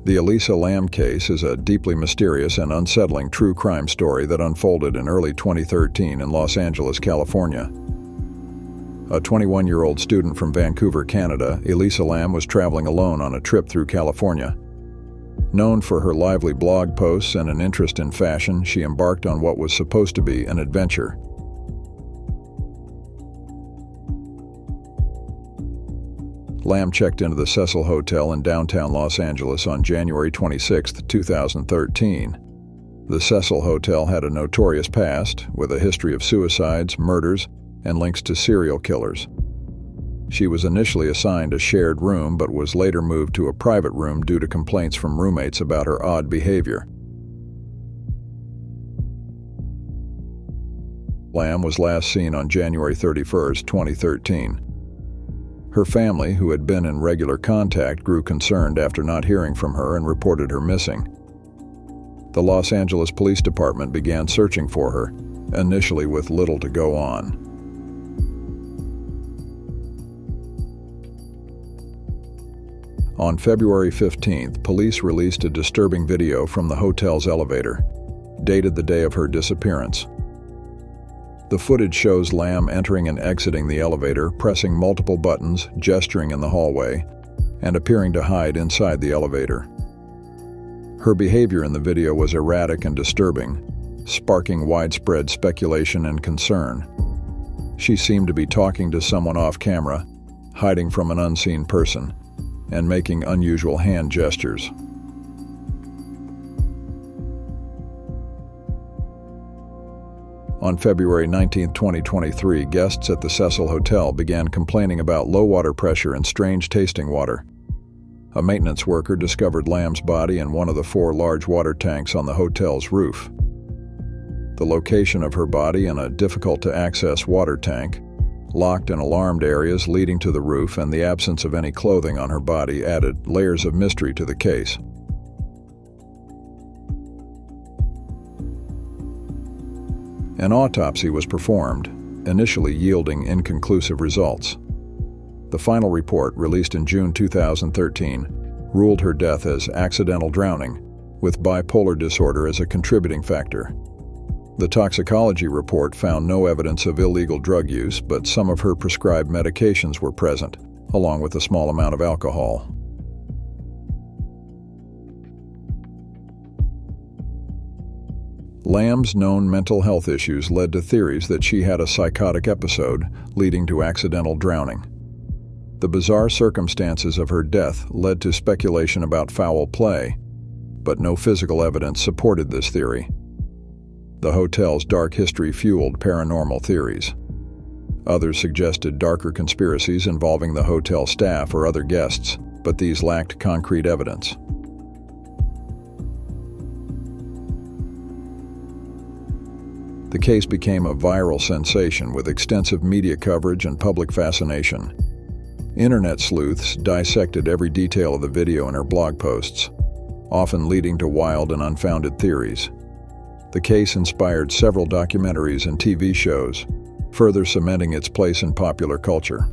The Elisa Lam case is a deeply mysterious and unsettling true crime story that unfolded in early 2013 in Los Angeles, California. A 21-year-old student from Vancouver, Canada, Elisa Lam was traveling alone on a trip through California. Known for her lively blog posts and an interest in fashion, she embarked on what was supposed to be an adventure. Lam checked into the Cecil Hotel in downtown Los Angeles on January 26, 2013. The Cecil Hotel had a notorious past, with a history of suicides, murders, and links to serial killers. She was initially assigned a shared room but was later moved to a private room due to complaints from roommates about her odd behavior. Lam was last seen on January 31, 2013. Her family, who had been in regular contact, grew concerned after not hearing from her and reported her missing. The Los Angeles Police Department began searching for her, initially with little to go on. On February 15th, police released a disturbing video from the hotel's elevator, dated the day of her disappearance. The footage shows Lam entering and exiting the elevator, pressing multiple buttons, gesturing in the hallway, and appearing to hide inside the elevator. Her behavior in the video was erratic and disturbing, sparking widespread speculation and concern. She seemed to be talking to someone off camera, hiding from an unseen person, and making unusual hand gestures. On February 19, 2023, guests at the Cecil Hotel began complaining about low water pressure and strange tasting water. A maintenance worker discovered Lam's body in one of the 4 large water tanks on the hotel's roof. The location of her body in a difficult-to-access water tank, locked and alarmed areas leading to the roof, and the absence of any clothing on her body added layers of mystery to the case. An autopsy was performed, initially yielding inconclusive results. The final report, released in June 2013, ruled her death as accidental drowning, with bipolar disorder as a contributing factor. The toxicology report found no evidence of illegal drug use, but some of her prescribed medications were present, along with a small amount of alcohol. Lam's known mental health issues led to theories that she had a psychotic episode, leading to accidental drowning. The bizarre circumstances of her death led to speculation about foul play, but no physical evidence supported this theory. The hotel's dark history fueled paranormal theories. Others suggested darker conspiracies involving the hotel staff or other guests, but these lacked concrete evidence. The case became a viral sensation with extensive media coverage and public fascination. Internet sleuths dissected every detail of the video in her blog posts, often leading to wild and unfounded theories. The case inspired several documentaries and TV shows, further cementing its place in popular culture.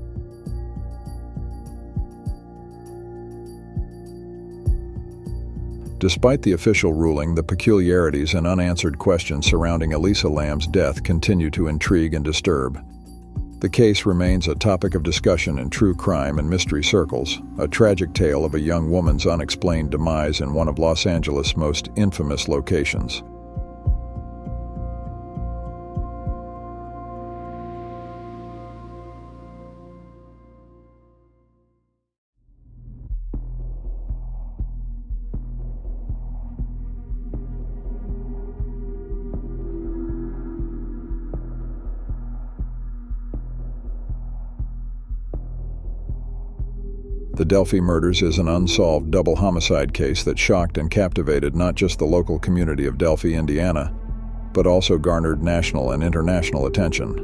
Despite the official ruling, the peculiarities and unanswered questions surrounding Elisa Lam's death continue to intrigue and disturb. The case remains a topic of discussion in true crime and mystery circles, a tragic tale of a young woman's unexplained demise in one of Los Angeles' most infamous locations. The Delphi murders is an unsolved double homicide case that shocked and captivated not just the local community of Delphi, Indiana, but also garnered national and international attention.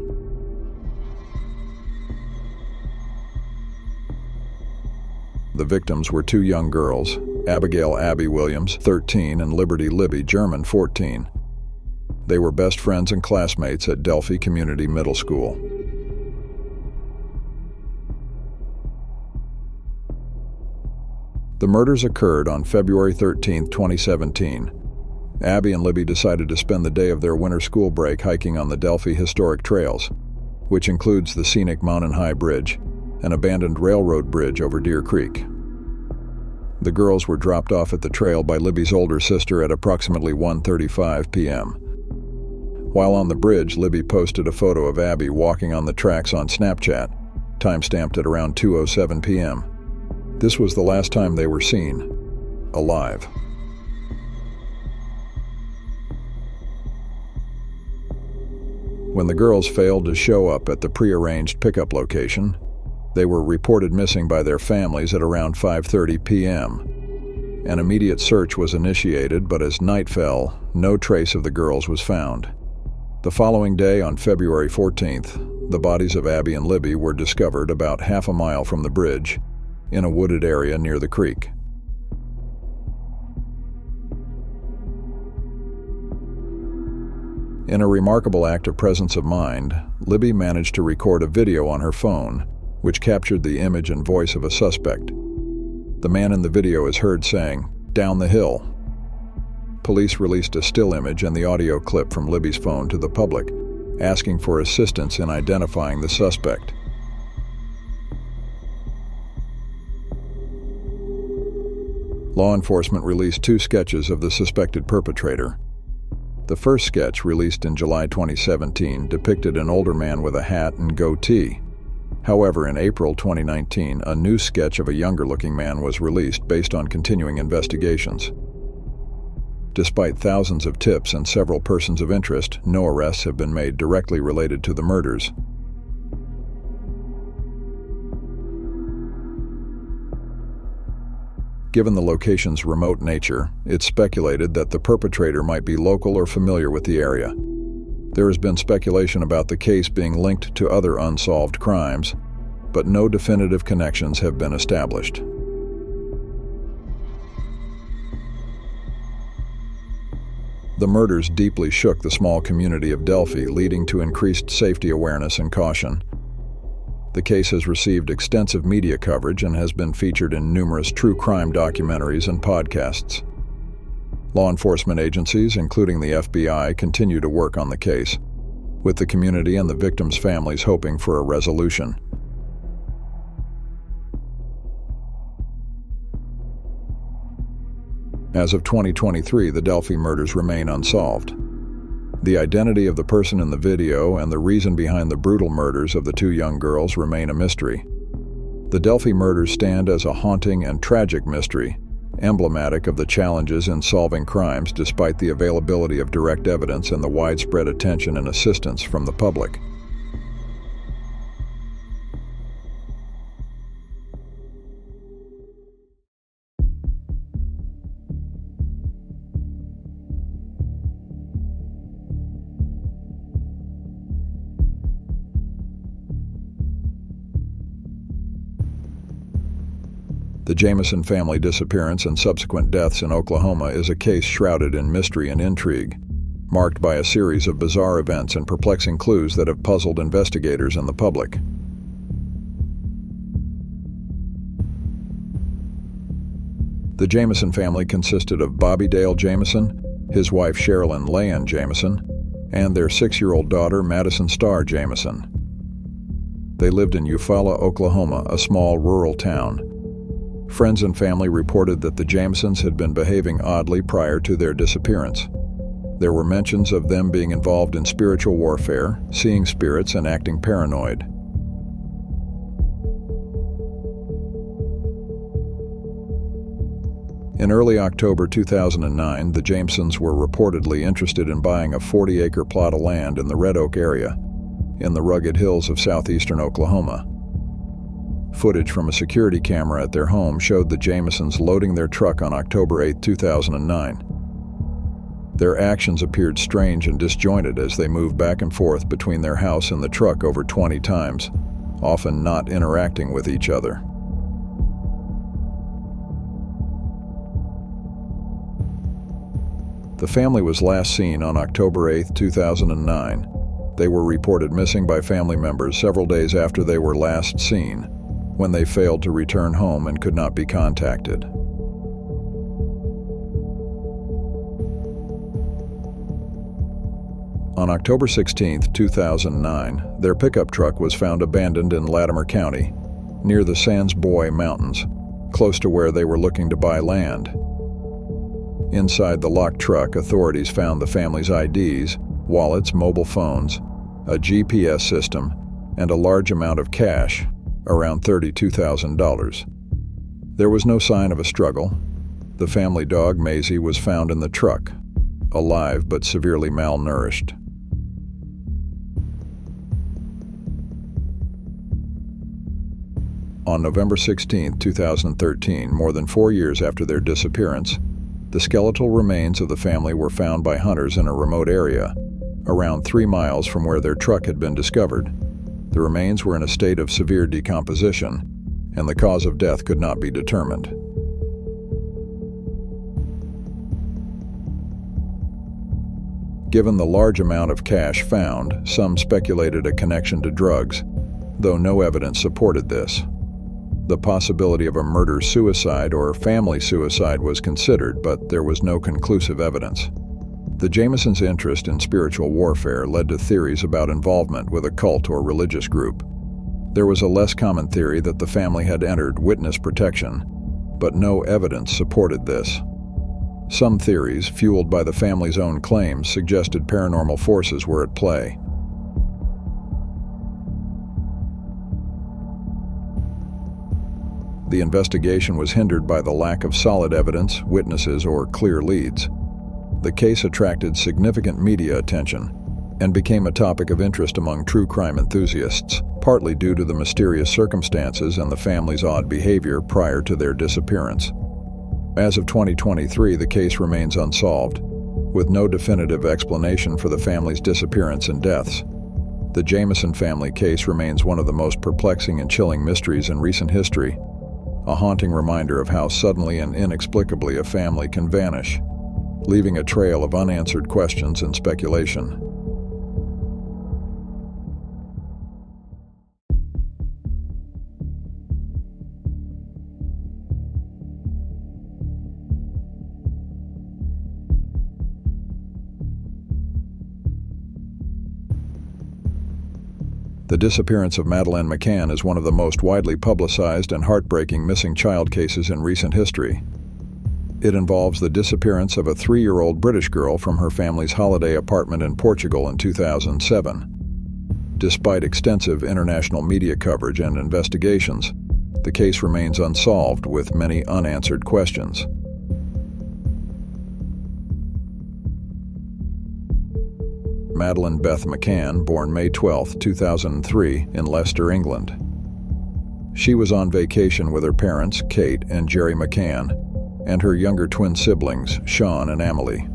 The victims were 2 young girls, Abigail Abby Williams, 13, and Liberty Libby German, 14. They were best friends and classmates at Delphi Community Middle School. The murders occurred on February 13, 2017. Abby and Libby decided to spend the day of their winter school break hiking on the Delphi Historic Trails, which includes the scenic Mountain High Bridge, an abandoned railroad bridge over Deer Creek. The girls were dropped off at the trail by Libby's older sister at approximately 1:35 p.m. While on the bridge, Libby posted a photo of Abby walking on the tracks on Snapchat, time-stamped at around 2:07 p.m. This was the last time they were seen alive. When the girls failed to show up at the prearranged pickup location, they were reported missing by their families at around 5:30 p.m. An immediate search was initiated, but as night fell, no trace of the girls was found. The following day, on February 14th, the bodies of Abby and Libby were discovered about half a mile from the bridge, in a wooded area near the creek. In a remarkable act of presence of mind, Libby managed to record a video on her phone, which captured the image and voice of a suspect. The man in the video is heard saying, "Down the hill." Police released a still image and the audio clip from Libby's phone to the public, asking for assistance in identifying the suspect. Law enforcement released 2 sketches of the suspected perpetrator. The first sketch, released in July 2017, depicted an older man with a hat and goatee. However, in April 2019, a new sketch of a younger-looking man was released based on continuing investigations. Despite thousands of tips and several persons of interest, no arrests have been made directly related to the murders. Given the location's remote nature, it's speculated that the perpetrator might be local or familiar with the area. There has been speculation about the case being linked to other unsolved crimes, but no definitive connections have been established. The murders deeply shook the small community of Delphi, leading to increased safety awareness and caution. The case has received extensive media coverage and has been featured in numerous true crime documentaries and podcasts. Law enforcement agencies, including the FBI, continue to work on the case, with the community and the victims' families hoping for a resolution. As of 2023, the Delphi murders remain unsolved. The identity of the person in the video and the reason behind the brutal murders of the 2 young girls remain a mystery. The Delphi murders stand as a haunting and tragic mystery, emblematic of the challenges in solving crimes despite the availability of direct evidence and the widespread attention and assistance from the public. The Jamison family disappearance and subsequent deaths in Oklahoma is a case shrouded in mystery and intrigue, marked by a series of bizarre events and perplexing clues that have puzzled investigators and the public. The Jamison family consisted of Bobby Dale Jamison, his wife Sherilyn Leanne Jamison, and their 6-year-old daughter Madison Starr Jamison. They lived in Eufaula, Oklahoma, a small rural town. Friends and family reported that the Jamisons had been behaving oddly prior to their disappearance. There were mentions of them being involved in spiritual warfare, seeing spirits, and acting paranoid. In early October 2009, the Jamisons were reportedly interested in buying a 40-acre plot of land in the Red Oak area, in the rugged hills of southeastern Oklahoma. Footage from a security camera at their home showed the Jamisons loading their truck on October 8, 2009. Their actions appeared strange and disjointed as they moved back and forth between their house and the truck over 20 times, often not interacting with each other. The family was last seen on October 8, 2009. They were reported missing by family members several days after they were last seen, when they failed to return home and could not be contacted. On October 16, 2009, their pickup truck was found abandoned in Latimer County, near the Sans Bois Mountains, close to where they were looking to buy land. Inside the locked truck, authorities found the family's IDs, wallets, mobile phones, a GPS system, and a large amount of cash, around $32,000. There was no sign of a struggle. The family dog, Maisie, was found in the truck, alive but severely malnourished. On November 16, 2013, more than 4 years after their disappearance, the skeletal remains of the family were found by hunters in a remote area, around 3 miles from where their truck had been discovered. The remains were in a state of severe decomposition, and the cause of death could not be determined. Given the large amount of cash found, some speculated a connection to drugs, though no evidence supported this. The possibility of a murder-suicide or family suicide was considered, but there was no conclusive evidence. The Jamisons' interest in spiritual warfare led to theories about involvement with a cult or religious group. There was a less common theory that the family had entered witness protection, but no evidence supported this. Some theories, fueled by the family's own claims, suggested paranormal forces were at play. The investigation was hindered by the lack of solid evidence, witnesses, or clear leads. The case attracted significant media attention and became a topic of interest among true crime enthusiasts, partly due to the mysterious circumstances and the family's odd behavior prior to their disappearance. As of 2023, the case remains unsolved, with no definitive explanation for the family's disappearance and deaths. The Jamison family case remains one of the most perplexing and chilling mysteries in recent history, a haunting reminder of how suddenly and inexplicably a family can vanish, leaving a trail of unanswered questions and speculation. The disappearance of Madeleine McCann is one of the most widely publicized and heartbreaking missing child cases in recent history. It involves the disappearance of a 3-year-old British girl from her family's holiday apartment in Portugal in 2007. Despite extensive international media coverage and investigations, the case remains unsolved with many unanswered questions. Madeleine Beth McCann, born May 12, 2003, in Leicester, England. She was on vacation with her parents, Kate and Jerry McCann, and her younger twin siblings, Sean and Amelie.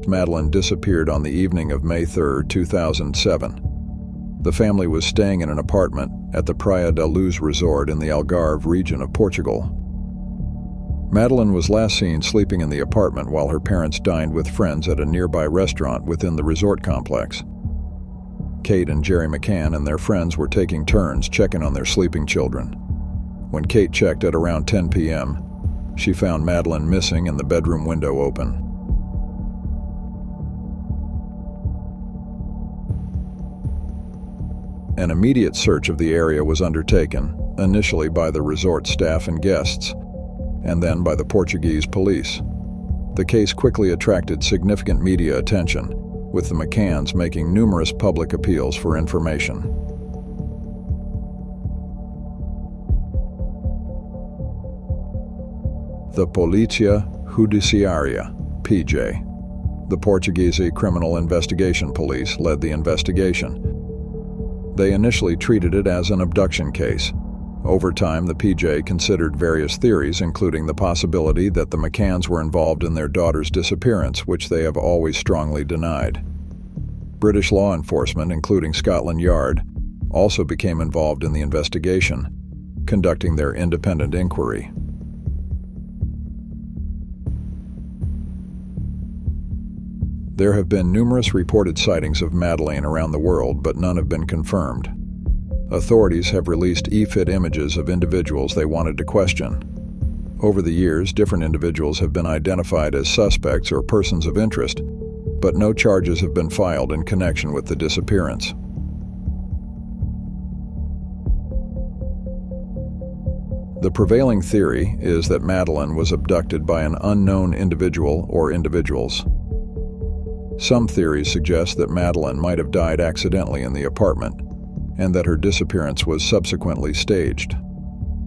Madeleine disappeared on the evening of May 3, 2007. The family was staying in an apartment at the Praia da Luz resort in the Algarve region of Portugal. Madeleine was last seen sleeping in the apartment while her parents dined with friends at a nearby restaurant within the resort complex. Kate and Jerry McCann and their friends were taking turns checking on their sleeping children. When Kate checked at around 10 p.m., she found Madeleine missing and the bedroom window open. An immediate search of the area was undertaken, initially by the resort staff and guests, and then by the Portuguese police. The case quickly attracted significant media attention, with the McCanns making numerous public appeals for information. The Polícia Judiciária, PJ, the Portuguese Criminal Investigation Police, led the investigation. They initially treated it as an abduction case. Over time, the PJ considered various theories, including the possibility that the McCanns were involved in their daughter's disappearance, which they have always strongly denied. British law enforcement, including Scotland Yard, also became involved in the investigation, conducting their independent inquiry. There have been numerous reported sightings of Madeleine around the world, but none have been confirmed. Authorities have released EFIT images of individuals they wanted to question. Over the years, different individuals have been identified as suspects or persons of interest, but no charges have been filed in connection with the disappearance. The prevailing theory is that Madeleine was abducted by an unknown individual or individuals. Some theories suggest that Madeleine might have died accidentally in the apartment, and that her disappearance was subsequently staged.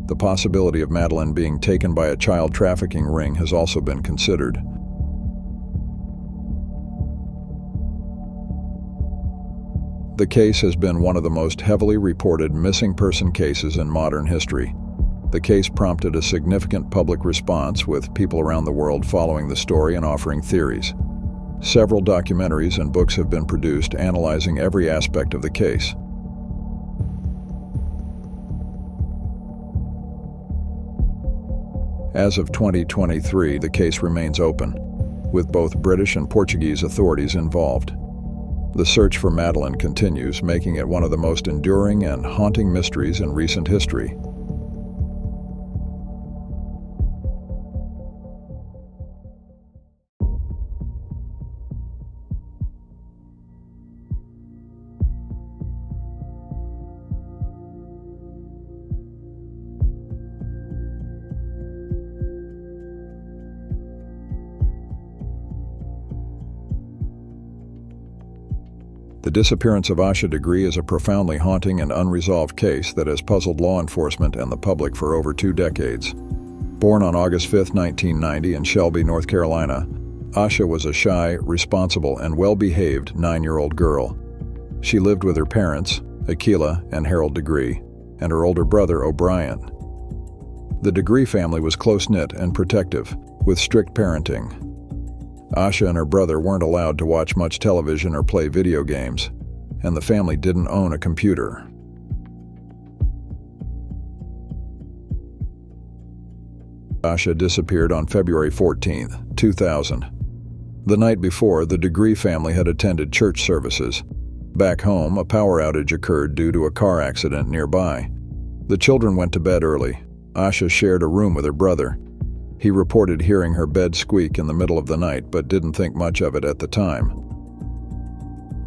The possibility of Madeleine being taken by a child trafficking ring has also been considered. The case has been one of the most heavily reported missing person cases in modern history. The case prompted a significant public response, with people around the world following the story and offering theories. Several documentaries and books have been produced analyzing every aspect of the case. As of 2023, the case remains open, with both British and Portuguese authorities involved. The search for Madeleine continues, making it one of the most enduring and haunting mysteries in recent history. The disappearance of Asha Degree is a profoundly haunting and unresolved case that has puzzled law enforcement and the public for over 2 decades. Born on August 5, 1990 in Shelby, North Carolina, Asha was a shy, responsible, and well-behaved 9-year-old girl. She lived with her parents, Akila and Harold Degree, and her older brother, O'Brien. The Degree family was close-knit and protective, with strict parenting. Asha and her brother weren't allowed to watch much television or play video games, and the family didn't own a computer. Asha disappeared on February 14, 2000. The night before, the Degree family had attended church services. Back home, a power outage occurred due to a car accident nearby. The children went to bed early. Asha shared a room with her brother. He reported hearing her bed squeak in the middle of the night, but didn't think much of it at the time.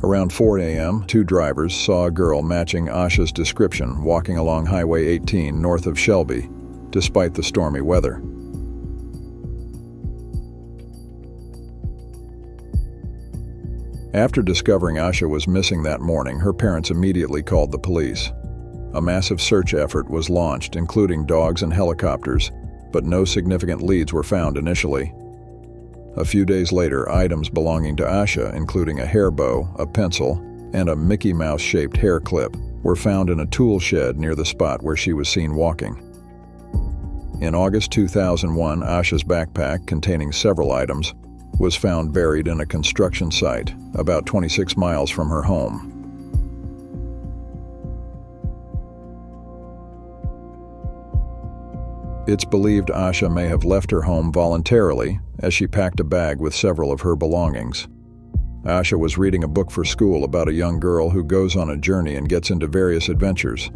Around 4 a.m., 2 drivers saw a girl matching Asha's description walking along Highway 18 north of Shelby, despite the stormy weather. After discovering Asha was missing that morning, her parents immediately called the police. A massive search effort was launched, including dogs and helicopters, but no significant leads were found initially. A few days later, items belonging to Asha, including a hair bow, a pencil, and a Mickey Mouse-shaped hair clip, were found in a tool shed near the spot where she was seen walking. In August 2001, Asha's backpack, containing several items, was found buried in a construction site about 26 miles from her home. It's believed Asha may have left her home voluntarily, as she packed a bag with several of her belongings. Asha was reading a book for school about a young girl who goes on a journey and gets into various adventures.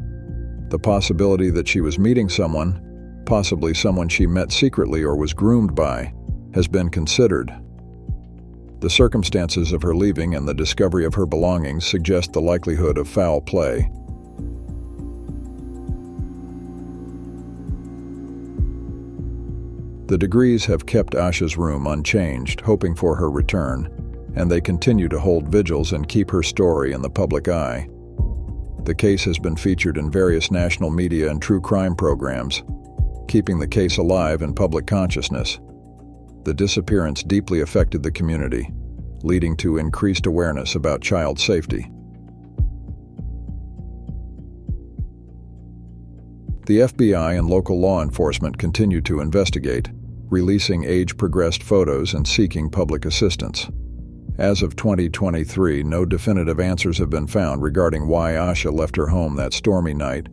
The possibility that she was meeting someone, possibly someone she met secretly or was groomed by, has been considered. The circumstances of her leaving and the discovery of her belongings suggest the likelihood of foul play. The Degrees have kept Asha's room unchanged, hoping for her return, and they continue to hold vigils and keep her story in the public eye. The case has been featured in various national media and true crime programs, keeping the case alive in public consciousness. The disappearance deeply affected the community, leading to increased awareness about child safety. The FBI and local law enforcement continue to investigate, releasing age-progressed photos and seeking public assistance. As of 2023, no definitive answers have been found regarding why Asha left her home that stormy night,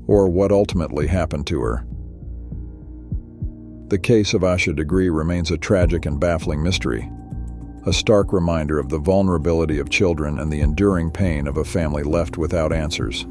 or what ultimately happened to her. The case of Asha Degree remains a tragic and baffling mystery, a stark reminder of the vulnerability of children and the enduring pain of a family left without answers.